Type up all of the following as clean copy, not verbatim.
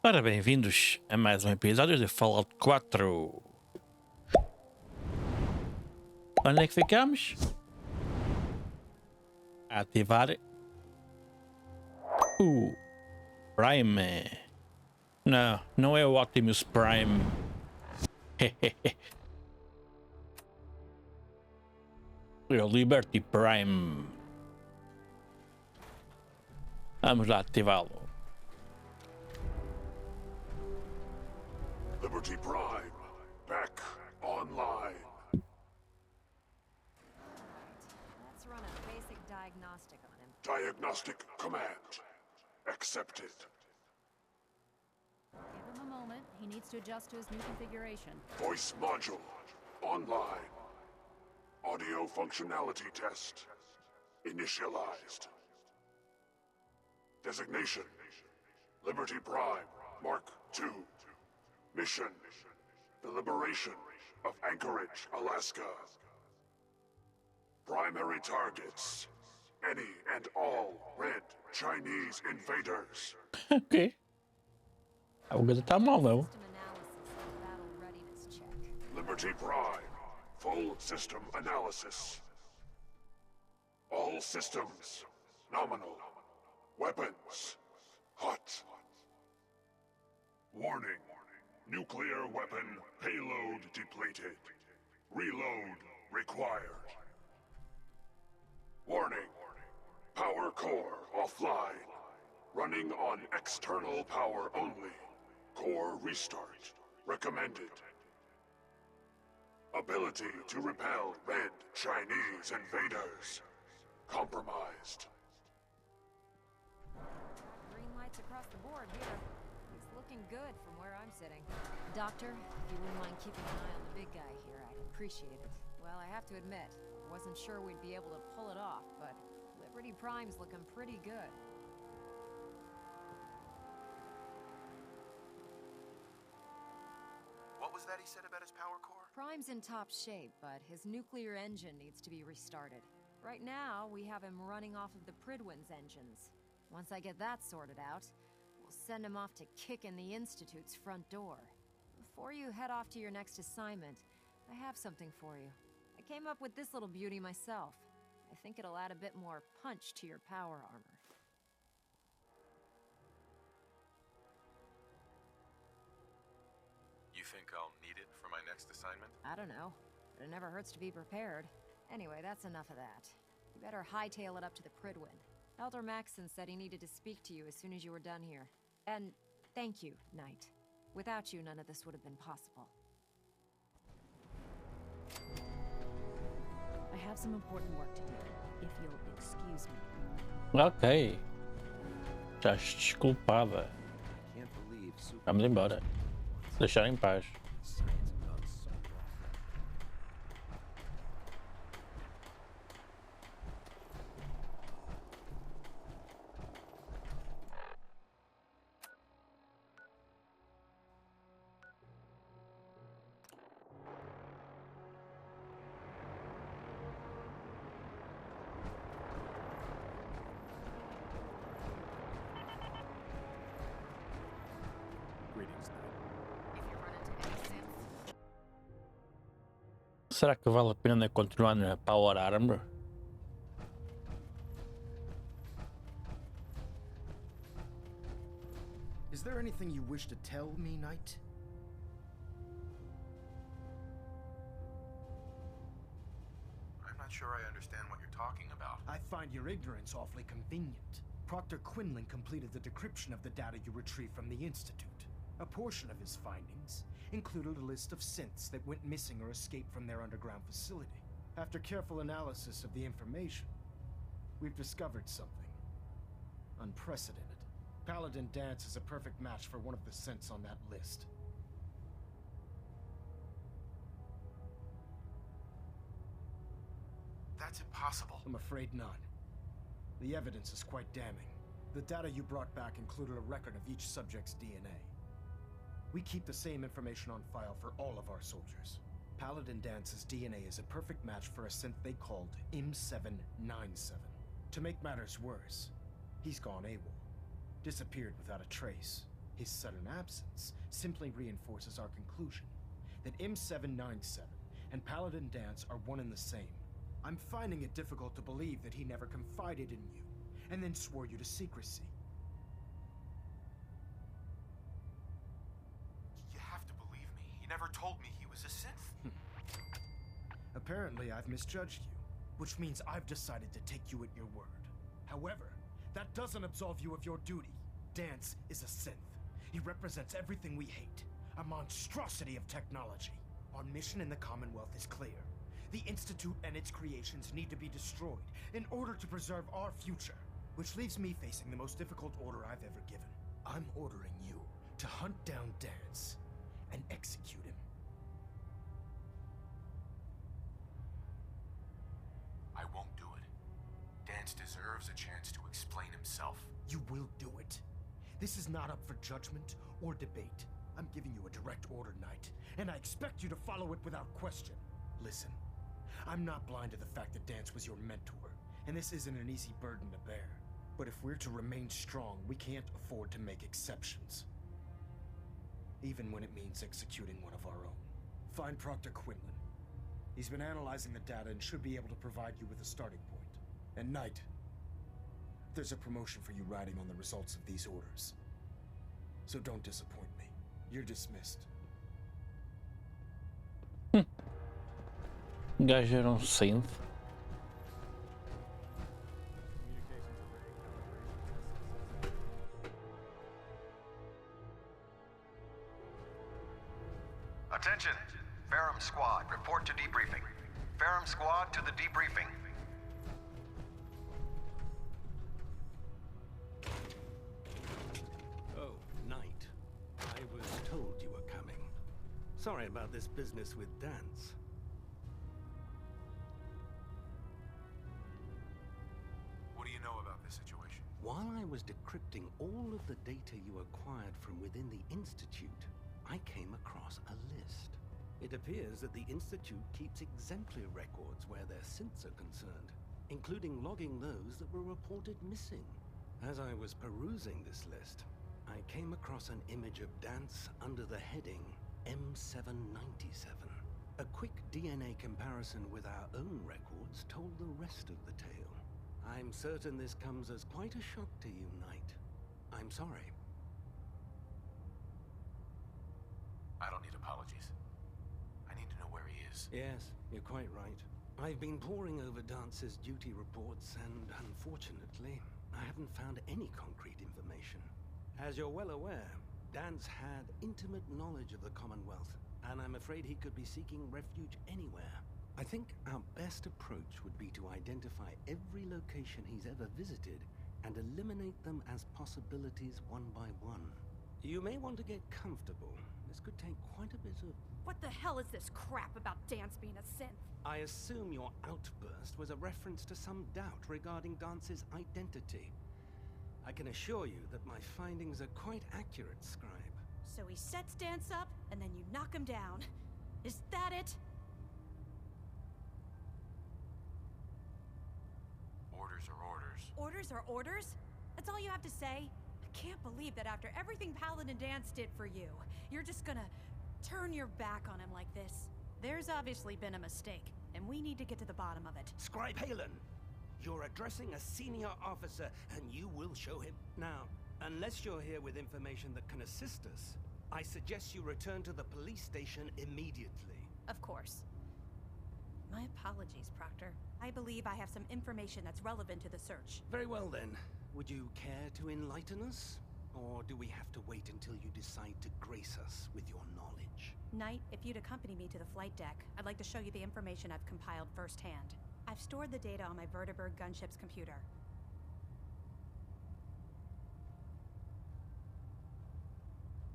Ora, bem-vindos a mais um episódio de Fallout 4. Onde é que ficamos? A ativar o Prime. Não, não é o Optimus Prime. É o Liberty Prime. Vamos lá ativá-lo. Liberty Prime, back online. Let's run a basic diagnostic on him. Diagnostic command accepted. Give him a moment. He needs to adjust to his new configuration. Voice module online. Audio functionality test initialized. Designation Liberty Prime Mark II. Mission the liberation of Anchorage, Alaska. Primary targets any and all red Chinese invaders. Ok. A coisa tá mal, não? System analysis and battle readiness check. Liberty Prime full system analysis. All systems nominal. Weapons hot. Warning. Nuclear weapon payload depleted. Reload required. Warning. Power core offline. Running on external power only. Core restart recommended. Ability to repel red Chinese invaders compromised. Green lights across the board here. He's looking good from where I'm sitting. Doctor, if you wouldn't mind keeping an eye on the big guy here, I'd appreciate it. Well, I have to admit, I wasn't sure we'd be able to pull it off, but Liberty Prime's looking pretty good. What was that he said about his power core? Prime's in top shape, but his nuclear engine needs to be restarted. Right now, we have him running off of the Pridwin's engines. Once I get that sorted out, we'll send him off to kick in the Institute's front door. Before you head off to your next assignment, I have something for you. I came up with this little beauty myself. I think it'll add a bit more punch to your power armor. You think I'll need it for my next assignment? I don't know, but it never hurts to be prepared. Anyway, that's enough of that. You better hightail it up to the Pridwin. Elder Maxson said he needed to speak to you as soon as you were done here. And thank you, Knight. Without you, none of this would have been possible. I have some important work to do, if you'll excuse me. Ok. Já desculpada. Vamos embora. Deixar em paz. Será que vale a pena continuar na Power Armor? Is there anything you wish to tell me, Knight? I'm not sure I understand what you're talking about. I find your ignorance awfully convenient. Proctor Quinlan completed the decryption of the data you retrieved from the Institute. A portion of his findings included a list of synths that went missing or escaped from their underground facility. After careful analysis of the information, we've discovered something unprecedented. Paladin Dance is a perfect match for one of the synths on that list. That's impossible. I'm afraid none. The evidence is quite damning. The data you brought back included a record of each subject's DNA. We keep the same information on file for all of our soldiers. Paladin Dance's DNA is a perfect match for a synth they called M797. To make matters worse, he's gone AWOL. Disappeared without a trace. His sudden absence simply reinforces our conclusion that M797 and Paladin Dance are one and the same. I'm finding it difficult to believe that he never confided in you, and then swore you to secrecy. You have to believe me. He never told me he was a synth. Apparently, I've misjudged you, which means I've decided to take you at your word. However, that doesn't absolve you of your duty. Dance is a synth. He represents everything we hate, a monstrosity of technology. Our mission in the Commonwealth is clear. The Institute and its creations need to be destroyed in order to preserve our future, which leaves me facing the most difficult order I've ever given. I'm ordering you to hunt down Dance and execute him. I won't do it. Dance deserves a chance to explain himself. You will do it. This is not up for judgment or debate. I'm giving you a direct order, Knight, and I expect you to follow it without question. Listen, I'm not blind to the fact that Dance was your mentor, and this isn't an easy burden to bear. But if we're to remain strong, we can't afford to make exceptions. Even when it means executing one of our own. Find Proctor Quinlan. He's been analyzing the data and should be able to provide you with a starting point. And Knight, there's a promotion for you riding on the results of these orders. So don't disappoint me. You're dismissed. Gajo era synth. Attention! Ferrum Squad, report to debriefing. Ferrum Squad to the debriefing. Oh, Knight. I was told you were coming. Sorry about this business with Dance. What do you know about this situation? While I was decrypting all of the data you acquired from within the Institute, I came across a list. It appears that the Institute keeps exemplary records where their synths are concerned, including logging those that were reported missing. As I was perusing this list, I came across an image of Dance under the heading M797. A quick DNA comparison with our own records told the rest of the tale. I'm certain this comes as quite a shock to you, Knight. I'm sorry. I don't need apologies. I need to know where he is. Yes, you're quite right. I've been poring over Dance's duty reports, and unfortunately, I haven't found any concrete information. As you're well aware, Dance had intimate knowledge of the Commonwealth, and I'm afraid he could be seeking refuge anywhere. I think our best approach would be to identify every location he's ever visited and eliminate them as possibilities one by one. You may want to get comfortable. This could take quite a bit of... What the hell is this crap about Dance being a synth? I assume your outburst was a reference to some doubt regarding Dance's identity. I can assure you that my findings are quite accurate, Scribe. So he sets Dance up, and then you knock him down. Is that it? Orders are orders. Orders are orders? That's all you have to say? I can't believe that after everything Paladin Dance did for you, you're just gonna turn your back on him like this. There's obviously been a mistake, and we need to get to the bottom of it. Scribe Halen, you're addressing a senior officer, and you will show him. Now, unless you're here with information that can assist us, I suggest you return to the police station immediately. Of course. My apologies, Proctor. I believe I have some information that's relevant to the search. Very well then. Would you care to enlighten us? Or do we have to wait until you decide to grace us with your knowledge? Knight, if you'd accompany me to the flight deck, I'd like to show you the information I've compiled firsthand. I've stored the data on my Vertibird gunship's computer.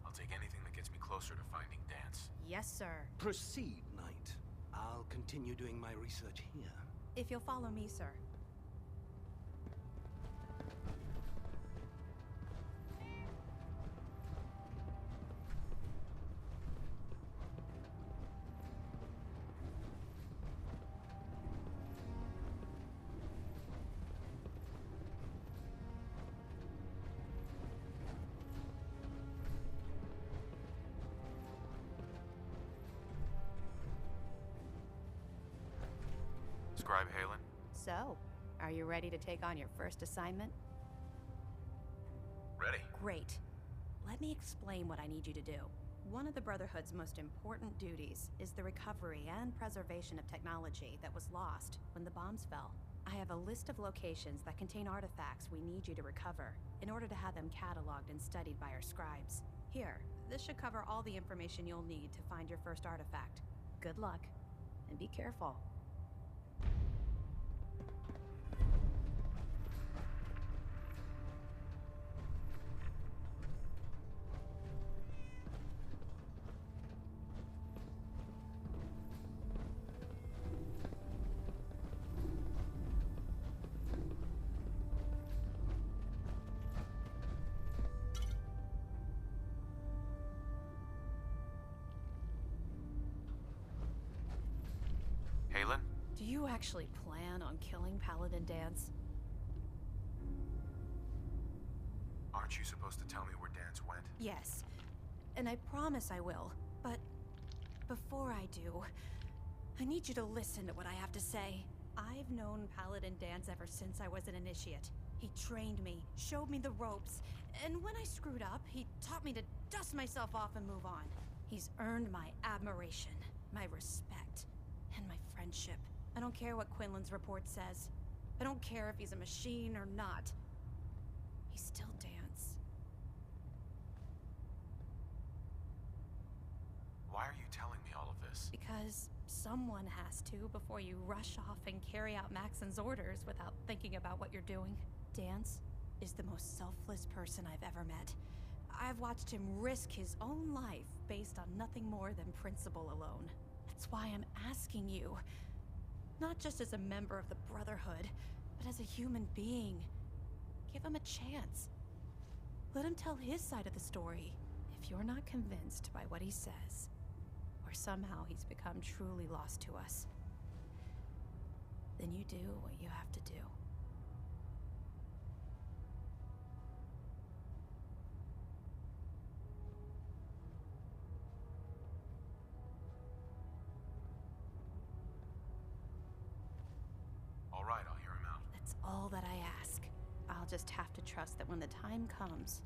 I'll take anything that gets me closer to finding Dance. Yes, sir. Proceed, Knight. I'll continue doing my research here. If you'll follow me, sir. Scribe Halen? So, are you ready to take on your first assignment? Ready. Great. Let me explain what I need you to do. One of the Brotherhood's most important duties is the recovery and preservation of technology that was lost when the bombs fell. I have a list of locations that contain artifacts we need you to recover in order to have them cataloged and studied by our scribes. Here, this should cover all the information you'll need to find your first artifact. Good luck, and be careful. Halen? Do you actually plan on killing Paladin Dance? Aren't you supposed to tell me where Dance went? Yes, and I promise I will, but before I do, I need you to listen to what I have to say. I've known Paladin Dance ever since I was an initiate. He trained me, showed me the ropes, and when I screwed up, he taught me to dust myself off and move on. He's earned my admiration, my respect, and my friendship. I don't care what Quinlan's report says. I don't care if he's a machine or not. He's still Dance. Why are you telling me all of this? Because someone has to before you rush off and carry out Maxon's orders without thinking about what you're doing. Dance is the most selfless person I've ever met. I've watched him risk his own life based on nothing more than principle alone. That's why I'm asking you, not just as a member of the Brotherhood, but as a human being. Give him a chance. Let him tell his side of the story. If you're not convinced by what he says, or somehow he's become truly lost to us, then you do what you have to do. All right, I'll hear him out. That's all that I ask. I'll just have to trust that when the time comes,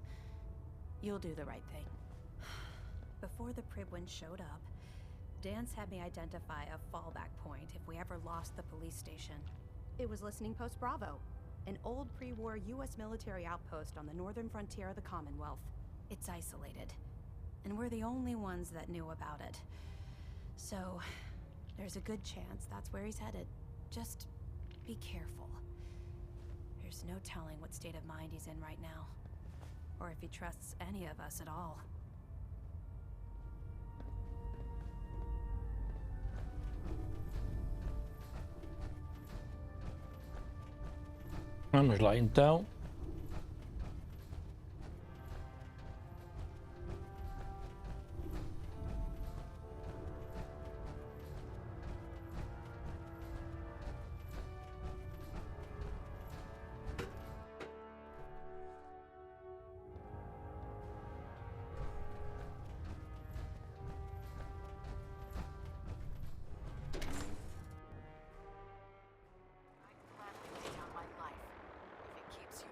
you'll do the right thing. Before the Pribwin showed up, Dance had me identify a fallback point if we ever lost the police station. It was Listening Post Bravo, an old pre-war US military outpost on the northern frontier of the Commonwealth. It's isolated, and we're the only ones that knew about it. So, there's a good chance that's where he's headed. Just be careful. There's no telling what state of mind he's in right now, or if he trusts any of us at all. Vamos lá então. I'd gladly lay down my life if it keeps you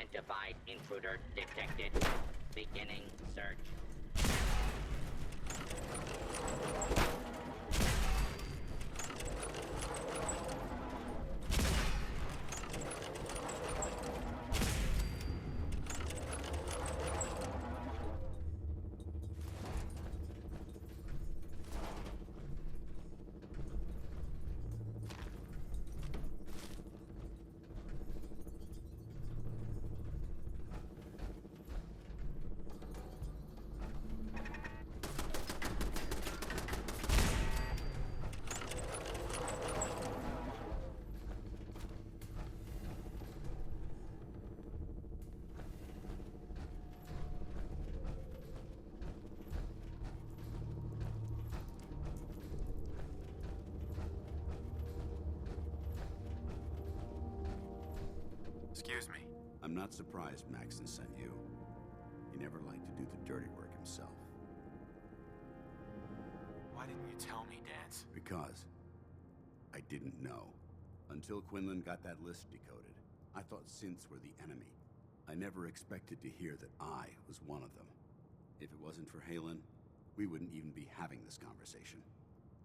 Unidentified intruder detected. Beginning search. Excuse me. I'm not surprised Maxon sent you. He never liked to do the dirty work himself. Why didn't you tell me, Dance? Because I didn't know. Until Quinlan got that list decoded, I thought synths were the enemy. I never expected to hear that I was one of them. If it wasn't for Halen, we wouldn't even be having this conversation.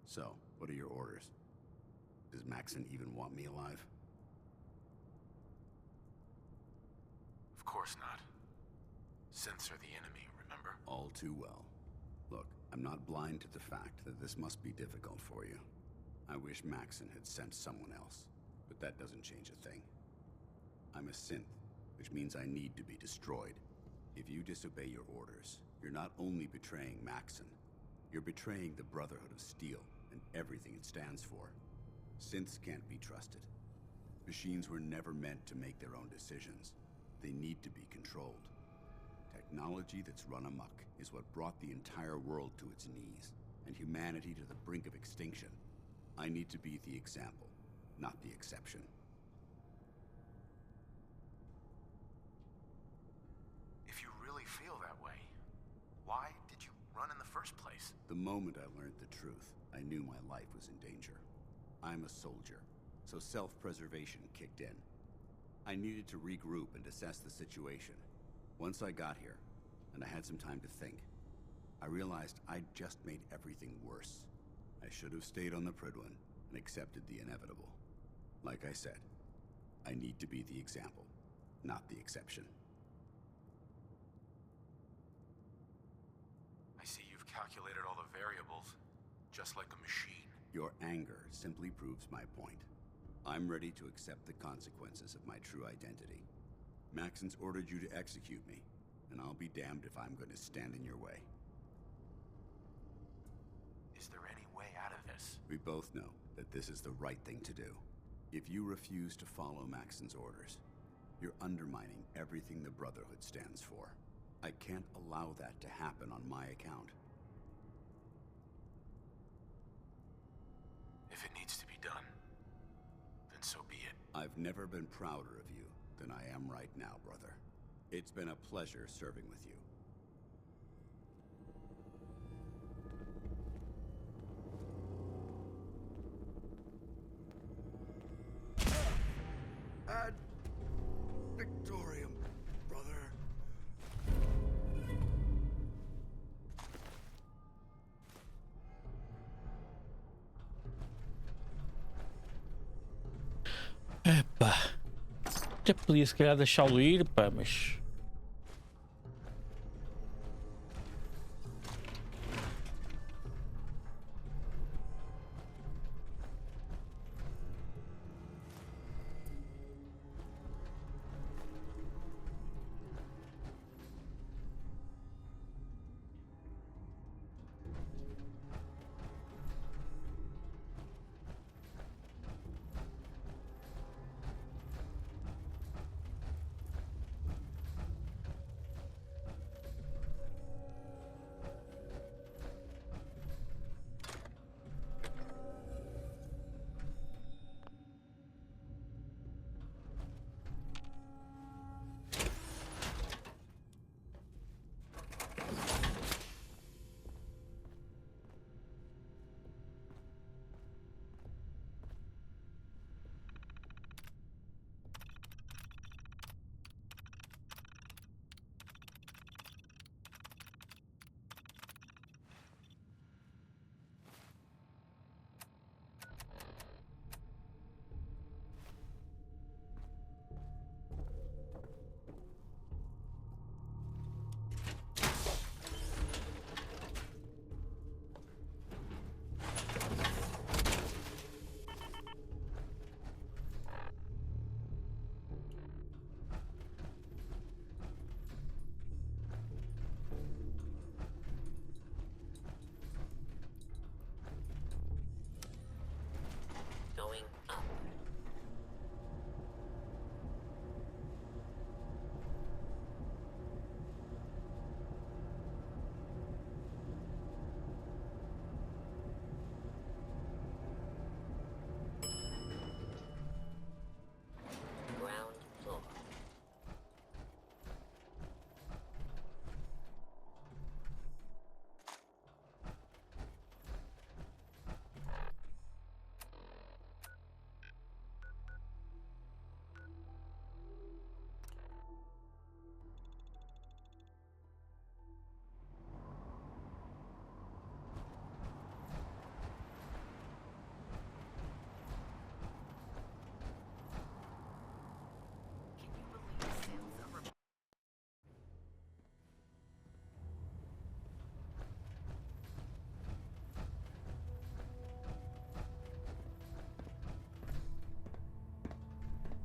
So, what are your orders? Does Maxon even want me alive? Of course not. Synths are the enemy, remember? All too well. Look, I'm not blind to the fact that this must be difficult for you. I wish Maxon had sent someone else, but that doesn't change a thing. I'm a synth, which means I need to be destroyed. If you disobey your orders, you're not only betraying Maxon, you're betraying the Brotherhood of S.P.E.C.I.L and everything it stands for. Synths can't be trusted. Machines were never meant to make their own decisions. They need to be controlled. Technology that's run amok is what brought the entire world to its knees, and humanity to the brink of extinction. I need to be the example, not the exception. If you really feel that way, why did you run in the first place? The moment I learned the truth, I knew my life was in danger. I'm a soldier, so self-preservation kicked in. I needed to regroup and assess the situation. Once I got here, and I had some time to think, I realized I'd just made everything worse. I should have stayed on the Prydwen and accepted the inevitable. Like I said, I need to be the example, not the exception. I see you've calculated all the variables, just like a machine. Your anger simply proves my point. I'm ready to accept the consequences of my true identity. Maxon's ordered you to execute me, and I'll be damned if I'm going to stand in your way. Is there any way out of this? We both know that this is the right thing to do. If you refuse to follow Maxon's orders, you're undermining everything the Brotherhood stands for. I can't allow that to happen on my account. If it needs to be done, then so be it. I've never been prouder of you than I am right now, brother. It's been a pleasure serving with you. Ad Victorium, brother. Epá. Até podia se calhar deixá-lo ir, pá, mas...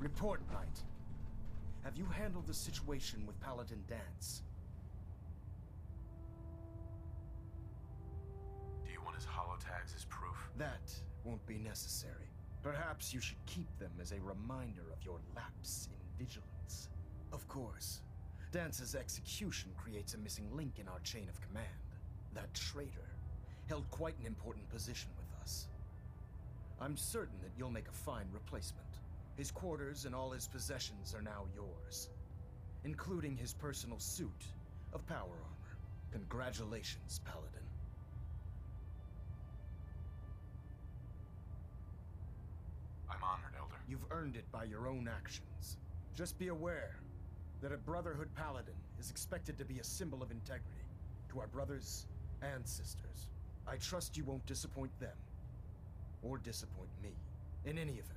Report, Knight. Have you handled the situation with Paladin Danse? Do you want his holotags as proof? That won't be necessary. Perhaps you should keep them as a reminder of your lapse in vigilance. Of course, Dance's execution creates a missing link in our chain of command. That traitor held quite an important position with us. I'm certain that you'll make a fine replacement. His quarters and all his possessions are now yours, including his personal suit of power armor. Congratulations, Paladin. I'm honored, Elder. You've earned it by your own actions. Just be aware that a Brotherhood Paladin is expected to be a symbol of integrity to our brothers and sisters. I trust you won't disappoint them, or disappoint me. In any event,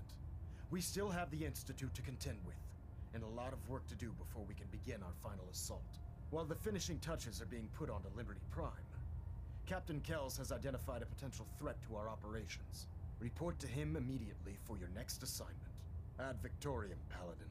we still have the Institute to contend with, and a lot of work to do before we can begin our final assault. While the finishing touches are being put onto Liberty Prime, Captain Kells has identified a potential threat to our operations. Report to him immediately for your next assignment. Ad Victoriam, Paladin.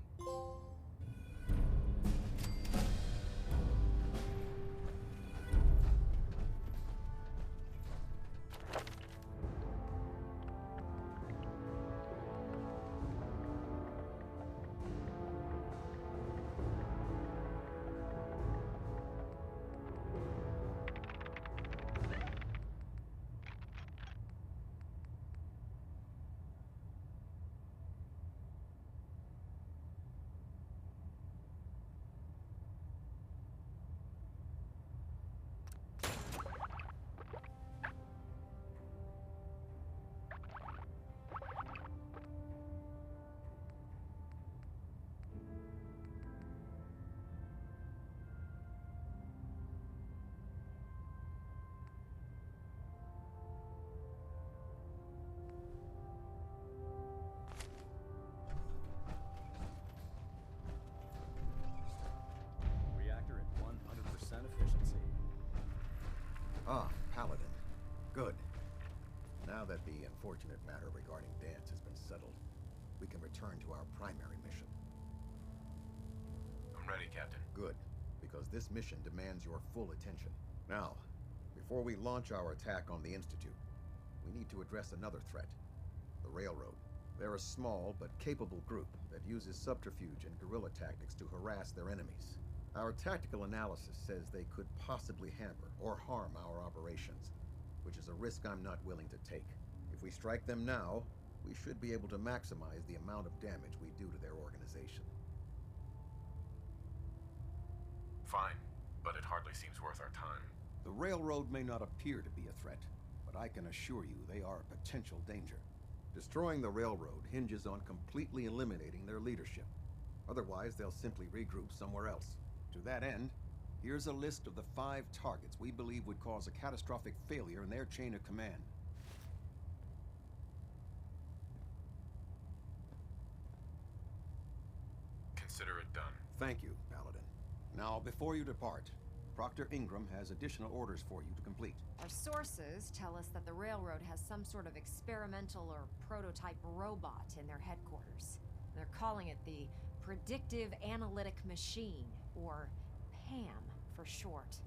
Efficiency. Ah, Paladin. Good. Now that the unfortunate matter regarding Danse has been settled, we can return to our primary mission. I'm ready, Captain. Good, because this mission demands your full attention. Now, before we launch our attack on the Institute, we need to address another threat, the Railroad. They're a small but capable group that uses subterfuge and guerrilla tactics to harass their enemies. Our tactical analysis says they could possibly hamper or harm our operations, which is a risk I'm not willing to take. If we strike them now, we should be able to maximize the amount of damage we do to their organization. Fine, but it hardly seems worth our time. The Railroad may not appear to be a threat, but I can assure you they are a potential danger. Destroying the Railroad hinges on completely eliminating their leadership. Otherwise, they'll simply regroup somewhere else. To that end, here's a list of the 5 targets we believe would cause a catastrophic failure in their chain of command. Consider it done. Thank you, Paladin. Now, before you depart, Proctor Ingram has additional orders for you to complete. Our sources tell us that the Railroad has some sort of experimental or prototype robot in their headquarters. They're calling it the Predictive Analytic Machine, or PAM for short.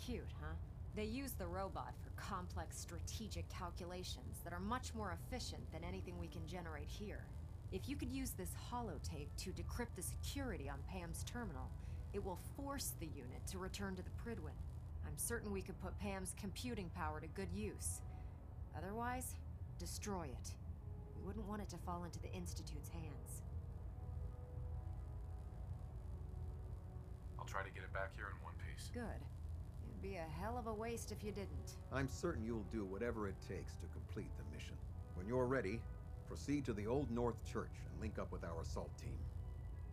Cute, huh? They use the robot for complex strategic calculations that are much more efficient than anything we can generate here. If you could use this holotape to decrypt the security on PAM's terminal, it will force the unit to return to the Pridwin. I'm certain we could put PAM's computing power to good use. Otherwise, destroy it. We wouldn't want it to fall into the Institute's hands. I'll try to get it back here in one piece. Good. It'd be a hell of a waste if you didn't. I'm certain you'll do whatever it takes to complete the mission. When you're ready, proceed to the Old North Church and link up with our assault team.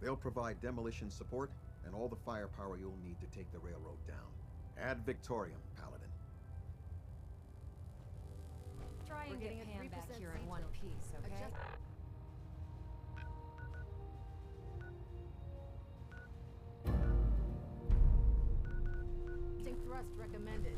They'll provide demolition support and all the firepower you'll need to take the railroad down. Ad Victoriam, Paladin. Try and get Pam back here in one piece, okay? Thrust recommended.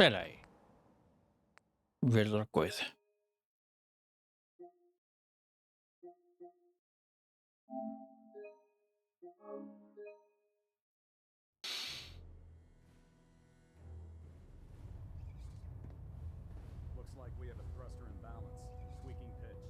Espera aí. Ver outra coisa. Looks like we have a thruster imbalance. Tweaking pitch.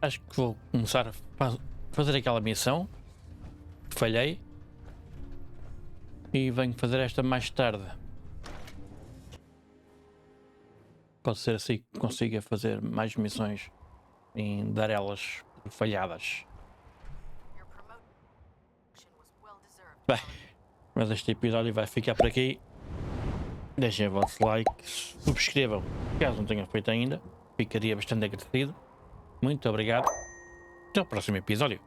Acho que vou começar a fazer aquela missão. Falhei. E venho fazer esta mais tarde. Pode ser assim que consiga fazer mais missões e dar elas falhadas. Bem, mas este episódio vai ficar por aqui. Deixem o vosso like, subscrevam caso não tenham feito ainda. Ficaria bastante agradecido. Muito obrigado. Até o próximo episódio.